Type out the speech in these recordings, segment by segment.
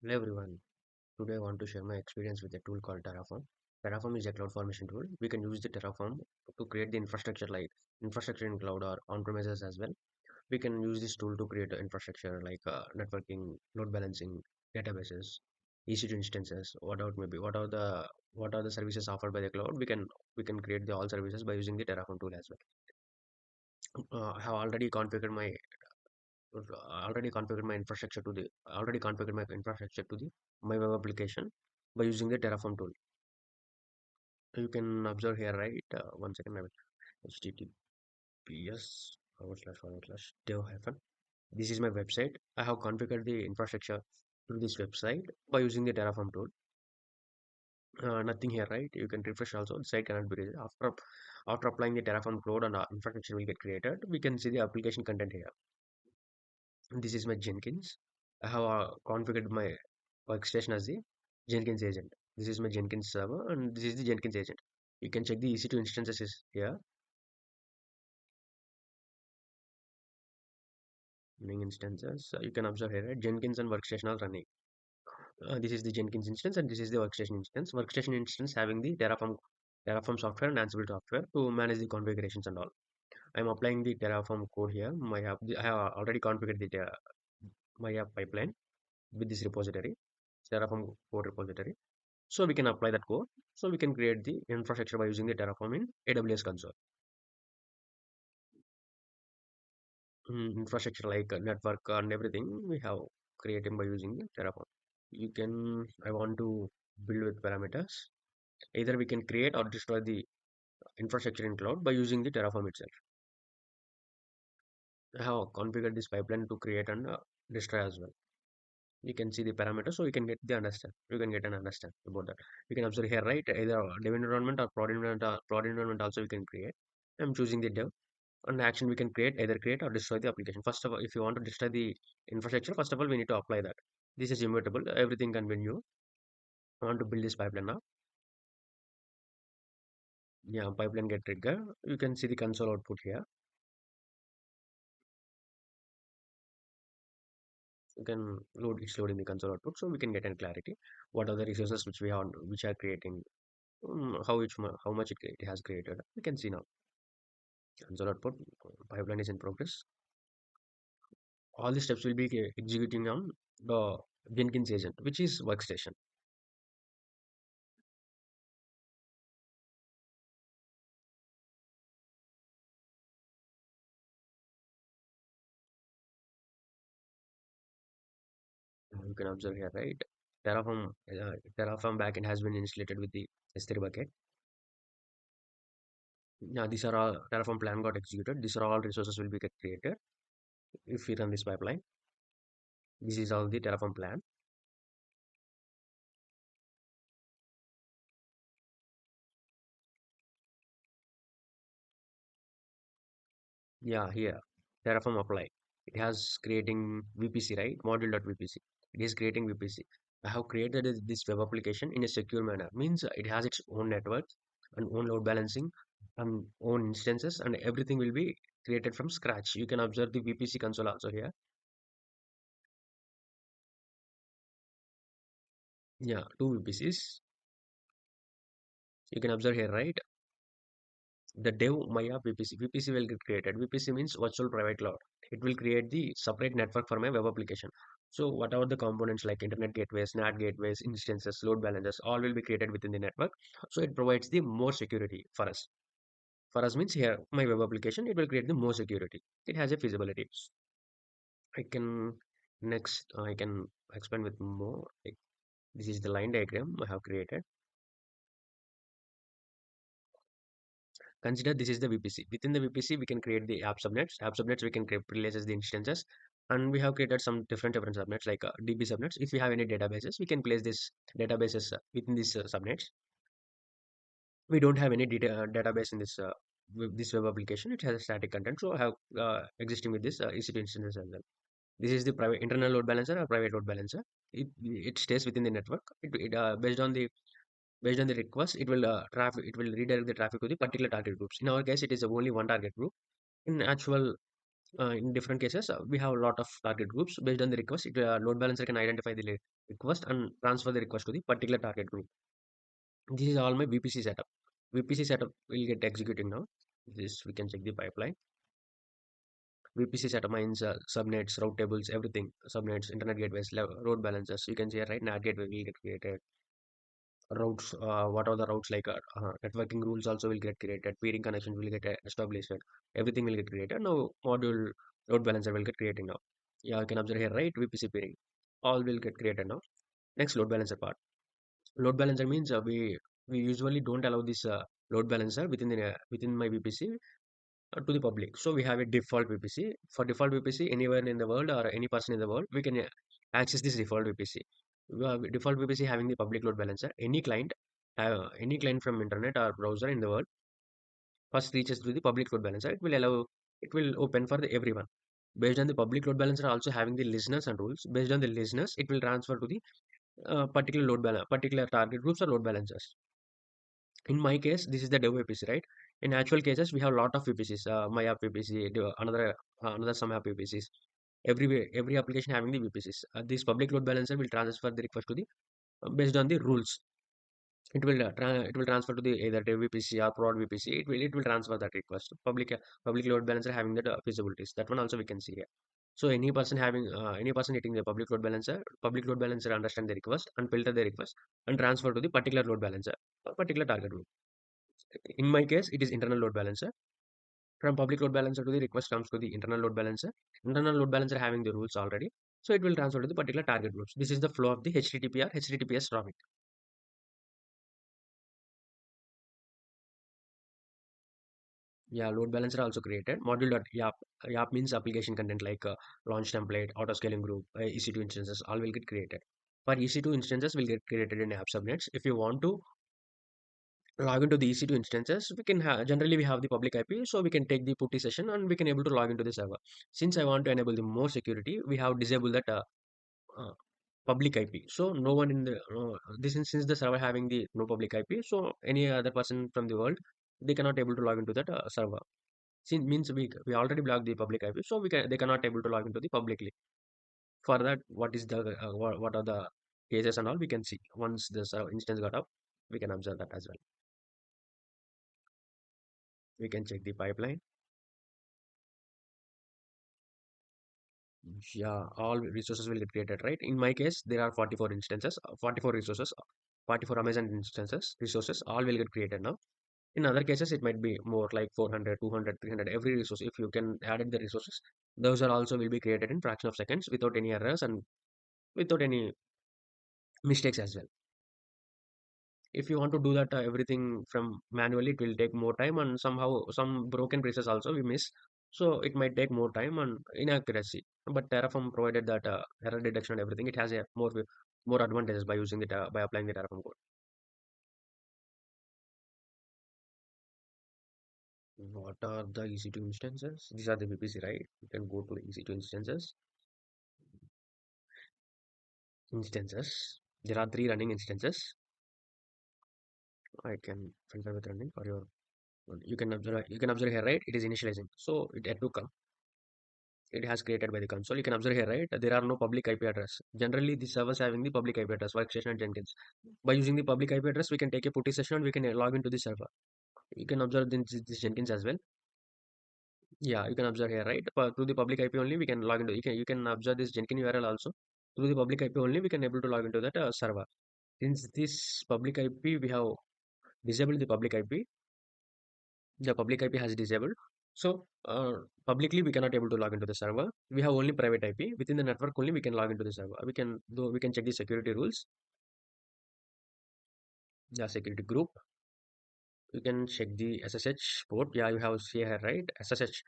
Hello everyone. Today I want to share my experience with a tool called Terraform. Terraform is a cloud formation tool. We can use the Terraform to create the infrastructure like infrastructure in cloud or on-premises as well. We can use this tool to create infrastructure like networking, load balancing, databases, EC2 instances, whatever it may be. What are the services offered by the cloud? We can create the all services by using the Terraform tool as well. I have already configured my infrastructure to the my web application by using the Terraform tool. You can observe here, right? One second, I will https://dev hyphen. This is my website. I have configured the infrastructure to this website by using the Terraform tool. Nothing here, right? You can refresh also. The site cannot be reached. After applying the Terraform code and infrastructure will get created, we can see the application content here. This is my Jenkins. I have configured my workstation as the Jenkins agent. This is my Jenkins server and this is the Jenkins agent. You can check the EC2 instances is here. Running instances. You can observe here, right? Jenkins and workstation are running. This is the Jenkins instance and this is the workstation instance. Workstation instance having the Terraform software and Ansible software to manage the configurations and all. I'm applying the Terraform code here. I have already configured the my app pipeline with this repository, Terraform code repository. So we can apply that code. So we can create the infrastructure by using the Terraform in AWS console. Infrastructure like network and everything we have created by using the Terraform. I want to build with parameters. Either we can create or destroy the infrastructure in cloud by using the Terraform itself. I have configured this pipeline to create and destroy as well. You can see the parameters, so you can get the understand. You can get an understand about that. You can observe here, right? Either dev environment or prod environment also we can create. I'm choosing the dev. And action we can create either create or destroy the application. First of all, if you want to destroy the infrastructure, first of all we need to apply that. This is immutable. Everything can be new. I want to build this pipeline now. Yeah, pipeline get trigger. You can see the console output here. You can load it's loading the console output, so we can get an clarity. What are the resources which we have which are creating, how much it has created. We can see now. Console output pipeline is in progress. All the steps will be executing on the Jenkins agent, which is workstation. You can observe here, right? Terraform backend has been installed with the S3 bucket. Now, these are all Terraform plan got executed. These are all resources will be get created if we run this pipeline. This is all the Terraform plan. Yeah, here Terraform apply. It has creating VPC, right? Module.vpc. It is creating VPC. I have created this web application in a secure manner. Means it has its own network and own load balancing and own instances and everything will be created from scratch. You can observe the VPC console also here. Yeah, two VPCs. You can observe here, right? The dev Maya VPC. VPC will get created. VPC means virtual private cloud. It will create the separate network for my web application. So whatever the components like internet gateways, NAT gateways, instances, load balancers, all will be created within the network. So it provides the more security for us. For us means here my web application, it will create the more security. It has a feasibility. I can I can expand with more. Like, this is the line diagram I have created. Consider this is the VPC. Within the VPC, we can create the app subnets. App subnets, we can create places the instances. And we have created some different subnets like DB subnets. If we have any databases, we can place this databases within these subnets. We don't have any database in this web application. It has a static content. So I have existing with this EC2 instances as well. This is the private internal load balancer or private load balancer. It stays within the network. Based on the request, it will redirect the traffic to the particular target groups. In our case, it is only one target group. In actual In different cases, we have a lot of target groups. Based on the request, load balancer can identify the request and transfer the request to the particular target group. This is all my VPC setup. VPC setup will get executing now. This we can check the pipeline. VPC setup means subnets, route tables, everything. Subnets, internet gateways, load balancers. You can see here, right? NAT gateway will get created. Routes, what are the routes like? Networking rules also will get created. Peering connection will get established. Everything will get created. Now module load balancer will get created now. Yeah, you can observe here, right? VPC peering. All will get created now. Next, load balancer part. Load balancer means we usually don't allow this load balancer within my VPC to the public. So we have a default VPC. For default VPC, anywhere in the world or any person in the world, we can access this default VPC. Default VPC having the public load balancer. Any client from internet or browser in the world first reaches to the public load balancer. It will open for everyone. Based on the public load balancer also having the listeners and rules. Based on the listeners, it will transfer to the particular target groups or load balancers. In my case, this is the dev VPC, right? In actual cases, we have a lot of VPCs, my app VPC, another some app VPCs. Every application having the VPCs. This public load balancer will transfer the request to the based on the rules. It will transfer to the either dev VPC or prod VPC. It will transfer that request. Public load balancer having that feasibilities. That one also we can see here. So any person hitting the public load balancer understand the request and filter the request and transfer to the particular load balancer, or particular target group. In my case, it is internal load balancer. From public load balancer to the request comes to the internal load balancer. Internal load balancer having the rules already. So it will transfer to the particular target groups. This is the flow of the HTTP or HTTPS traffic. Yeah, load balancer also created. Module.yap. Yap means application content like launch template, auto scaling group, EC2 instances, all will get created. For EC2 instances will get created in app subnets. If you want to log into the EC2 instances, we can have generally we have the public IP, so we can take the putty session and we can able to log into the server. Since I want to enable the more security, we have disabled that uh, public IP. So no one in the this is since the server having the no public IP, so any other person from the world they cannot able to log into that server. Since means we already blocked the public IP, so we can they cannot able to log into the publicly. For that, what are the cases and all we can see once the instance got up, we can observe that as well. We can check the pipeline. Yeah, all resources will get created, right? In my case, there are 44 instances, 44 resources, 44 Amazon instances, resources, all will get created now. In other cases, it might be more like 400, 200, 300, every resource. If you can add the resources, those are also will be created in fraction of seconds without any errors and without any mistakes as well. If you want to do that everything from manually, it will take more time and somehow some broken pieces also we miss. So it might take more time and inaccuracy. But Terraform provided that error detection and everything. It has a more advantages by using it by applying the Terraform code. What are the EC2 instances? These are the VPC, right? You can go to the EC2 instances. Instances. There are three running instances. I can filter with running for your. You can observe. You can observe here, right? It is initializing, so it had to come. It has created by the console. You can observe here, right? There are no public IP address. Generally, the servers having the public IP address, workstation and Jenkins. By using the public IP address, we can take a putty session and we can log into the server. You can observe this Jenkins as well. Yeah, you can observe here, right? Through the public IP only, we can log into. You can observe this Jenkins URL also. Through the public IP only, we can able to log into that server. Since this public IP, we have disabled the public IP. The public IP has disabled. So publicly we cannot able to log into the server. We have only private IP. Within the network only we can log into the server. We can check the security rules. The security group. You can check the SSH port. Yeah, you have see here, right? SSH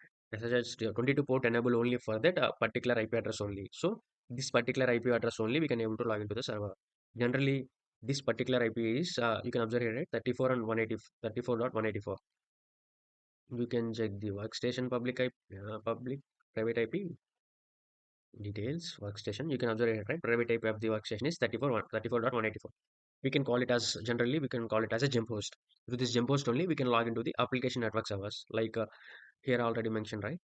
22 port enable only for that particular IP address only. So this particular IP address only we can able to log into the server. Generally, this particular IP is you can observe here, right? 34 and 180 34.184. You can check the workstation public IP, public private IP details workstation. You can observe it, right? Private IP of the workstation is 34.184. We can call it as generally we can call it as a gem host. Through this gem host only we can log into the application network servers like here already mentioned, right?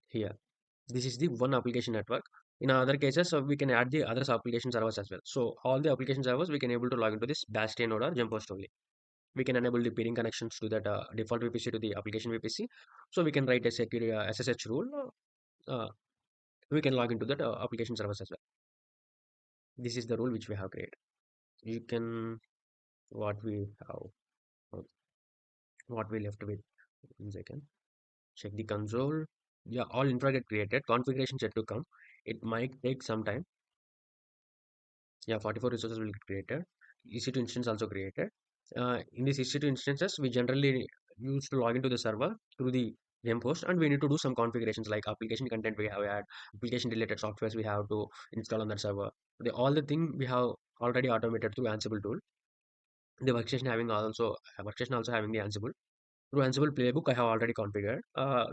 here. This is the one application network. In other cases, we can add the other application servers as well. So all the application servers, we can able to log into this Bastion node or jump host only. We can enable the peering connections to that default VPC to the application VPC. So we can write a secure SSH rule. We can log into that application servers as well. This is the rule which we have created. You can what we have, uh, what we left with. 1 second. Check the console. Yeah, all infra get created. Configuration yet to come. It might take some time. Yeah, 44 resources will get created. EC2 instance also created. In these EC2 instances, we generally use to log into the server through the gem post, and we need to do some configurations like application content we have add, application related softwares we have to install on that server. All the thing we have already automated through Ansible tool. The workstation also having the Ansible. Through Ansible playbook, I have already configured.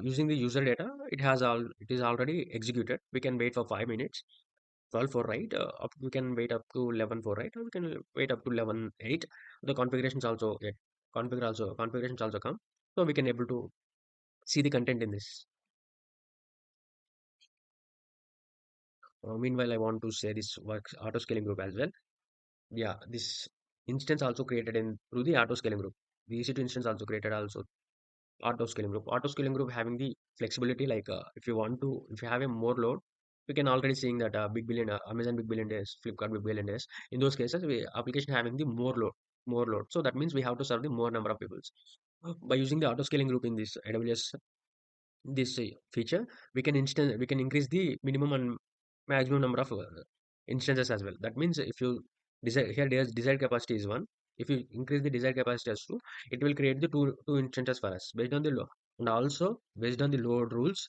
Using the user data, it is already executed. We can wait for 5 minutes. 12 for write. We can wait up to 11 for write, or we can wait up to 11:8. The configurations also come, so we can able to see the content in this. Meanwhile, I want to say this works auto scaling group as well. Yeah, this instance also created in through the auto scaling group. The EC2 instance also created also auto scaling group. Auto scaling group having the flexibility like if you have a more load, we can already seeing that big billion Amazon big billion days, Flipkart big billion days. In those cases, we application having the more load. So that means we have to serve the more number of people. By using the auto scaling group in this AWS this feature, we can increase the minimum and maximum number of instances as well. That means if you desire here there's desired capacity is one. If you increase the desired capacity as two, it will create the two instances for us based on the load. And also based on the load rules,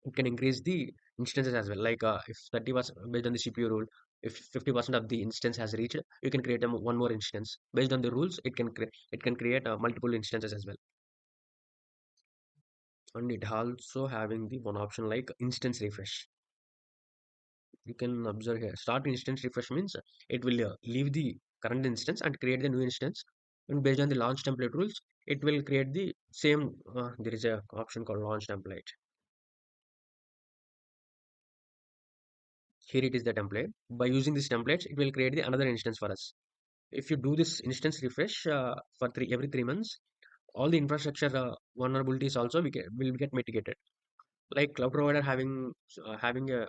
it can increase the instances as well. Like if 30% based on the CPU rule, if 50% of the instance has reached, you can create one more instance. Based on the rules, it can create multiple instances as well. And it also having the one option like instance refresh. You can observe here start instance refresh means it will leave the current instance and create the new instance, and based on the launch template rules it will create the same there is a option called launch template. Here it is the template. By using these templates it will create the another instance for us. If you do this instance refresh for every 3 months, all the infrastructure vulnerabilities also will get mitigated. Like cloud provider having a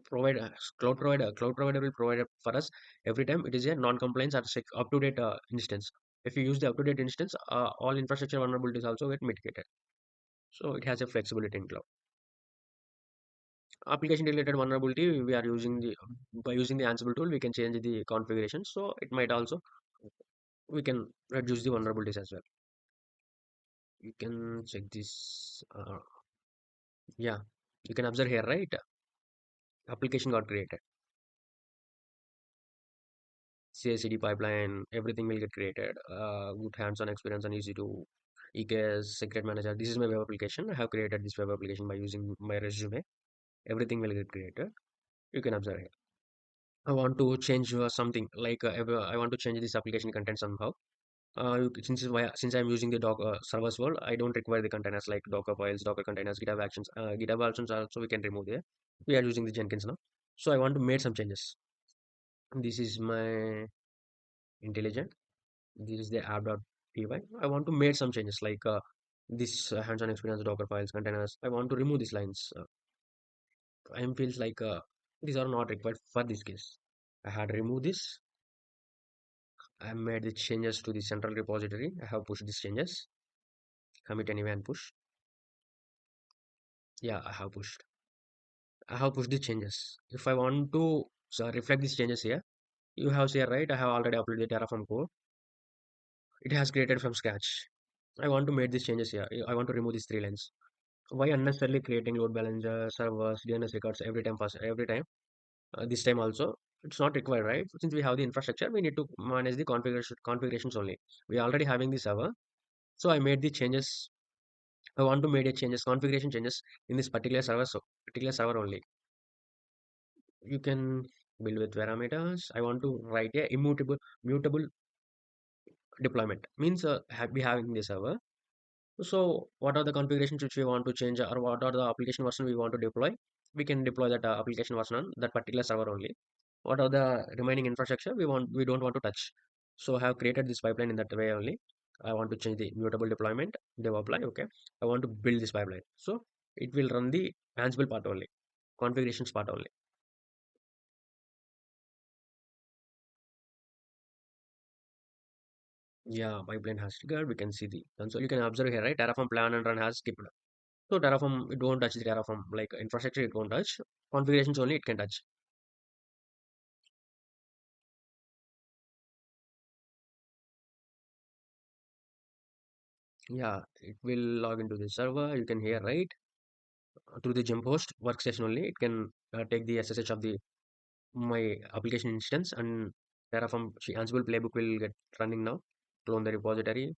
provide cloud provider will provide for us every time it is a non-compliance or up to date instance. If you use the up to date instance, all infrastructure vulnerabilities also get mitigated. So it has a flexibility in cloud. Application related vulnerability we are using the by using the Ansible tool we can change the configuration, so it might also we can reduce the vulnerabilities as well. You can check this. Yeah, you can observe here, right? Application got created. CI/CD pipeline, everything will get created. Good hands-on experience and easy to EKS, Secret Manager. This is my web application. I have created this web application by using my resume. Everything will get created. You can observe here. I want to change something like I want to change this application content somehow. Since I'm using the Docker servers world, I don't require the containers like Docker files, Docker containers, GitHub actions. GitHub actions also we can remove there. We are using the Jenkins now. So I want to make some changes. This is my intelligent. This is the app.py. I want to make some changes like this hands-on experience Docker files, containers. I want to remove these lines. I feels like these are not required for this case. I had removed this. I made the changes to the central repository. I have pushed these changes. Commit anyway and push. Yeah, I have pushed the changes. If I want to reflect these changes here, you have here, right? I have already uploaded the Terraform code. It has created from scratch. I want to make these changes here. I want to remove these three lines. Why unnecessarily creating load balancer, servers, DNS records every time, every time? This time also, it's not required, right? Since we have the infrastructure, we need to manage the configurations only. We already having the server, so I made the changes. I want to make a changes, configuration changes in this particular server, so particular server only. You can build with parameters. I want to write a mutable deployment. Means we having the server. So what are the configurations which we want to change, or what are the application version we want to deploy? We can deploy that application version on that particular server only. What are the remaining infrastructure we don't want to touch? So I have created this pipeline in that way only. I want to change the mutable deployment, dev apply, okay. I want to build this pipeline. So it will run the Ansible part only, configurations part only. Yeah, pipeline has triggered. We can see the console. You can observe here, right? Terraform plan and run has skipped. So Terraform, it won't touch the Terraform, like infrastructure, it won't touch. Configurations only it can touch. Yeah, it will log into the server. You can hear, right? Through the gem host workstation only. It can take the SSH of the my application instance, and Terraform Ansible playbook will get running now. Clone the repository,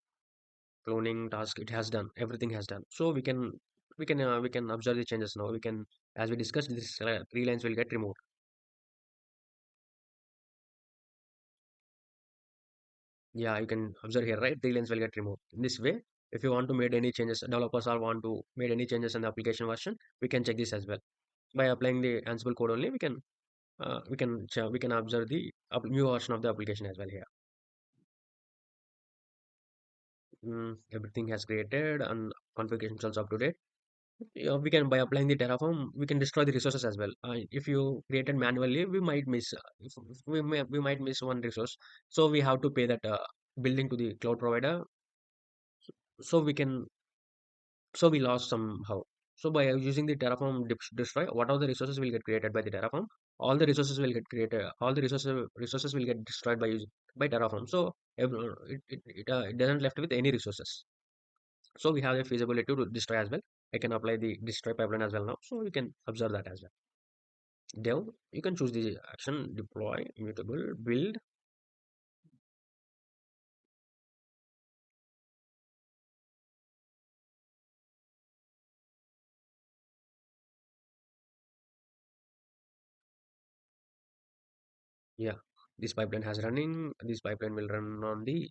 cloning task. It has done. Everything has done. So we can observe the changes now. We can, as we discussed, this three lines will get removed. Yeah, you can observe here, right? Three lines will get removed. In this way, if you want to make any changes, developers all want to make any changes in the application version, we can check this as well. By applying the Ansible code only, we can observe the new version of the application as well here. Everything has created and configuration is also up to date. Yeah, we can, by applying the Terraform, we can destroy the resources as well. If you created manually, we might miss. If we might miss one resource, so we have to pay that billing to the cloud provider. So we can, so we lost somehow. So by using the Terraform destroy, what are the resources will get created by the Terraform? All the resources will get created. All the resources will get destroyed by using by Terraform. So it doesn't left with any resources. So we have a feasibility to destroy as well. I can apply the destroy pipeline as well now. So you can observe that as well. Dev, you can choose the action, deploy, immutable, build. Yeah, this pipeline has running. This pipeline will run on the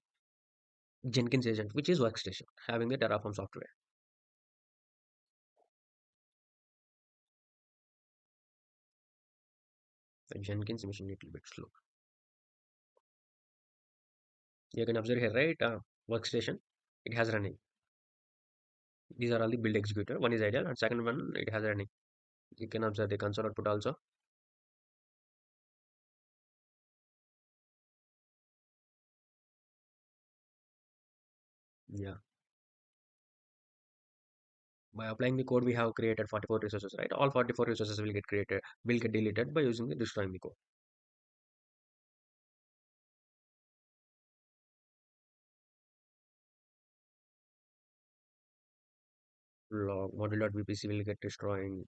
Jenkins agent, which is workstation, having the Terraform software. The Jenkins mission little bit slow. You can observe here, right? Workstation, it has running. These are all the build executor. One is ideal, and second one it has running. You can observe the console output also. Yeah. By applying the code, we have created 44 resources, right? All 44 resources will get created, will get deleted by using the destroying the code. Log module.vpc will get destroying.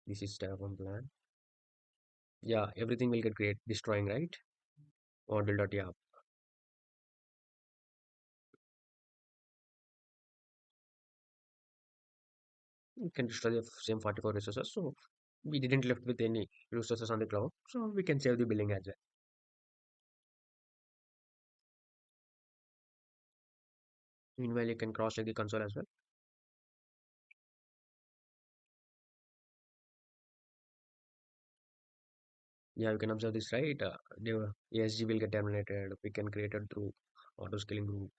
This is Terraform plan. Yeah, everything will get create destroying, right? Module.yeah. You can destroy the same 44 resources. So we didn't left with any resources on the cloud. So we can save the billing as well. Meanwhile, you can cross check the console as well. Yeah, you can observe this, right? The ASG will get terminated. We can create it through auto scaling group.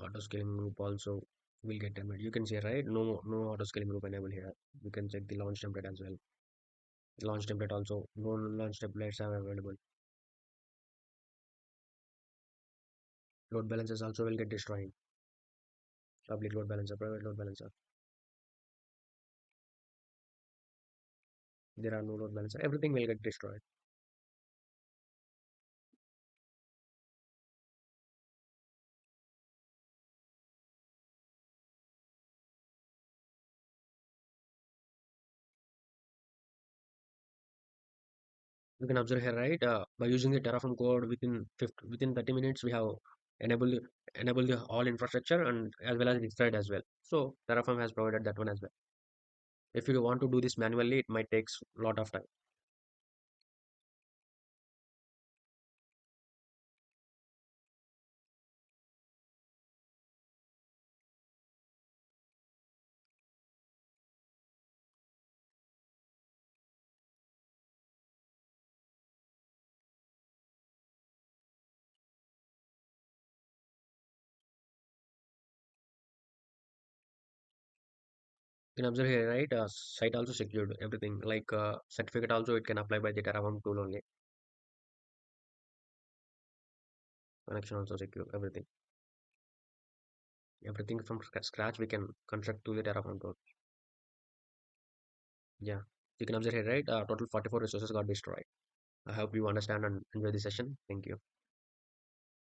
Auto scaling group also will get terminated. You can see, right? No auto scaling group enable here. You can check the launch template as well. Launch template also, no launch templates are available. Load balancers also will get destroyed. Public load balancer, private load balancer. There are no load balancer. Everything will get destroyed. You can observe here, right? By using the Terraform code within 30 minutes, we have enabled enabled the all infrastructure and as well as destroyed as well. So Terraform has provided that one as well. If you want to do this manually, it might take a lot of time. You can observe here, right? Site also secured everything. Like certificate also it can apply by the Terraform tool only. Connection also secure everything. Everything from scratch we can construct to the Terraform tool. Yeah. You can observe here, right? Total 44 resources got destroyed. I hope you understand and enjoy the session. Thank you.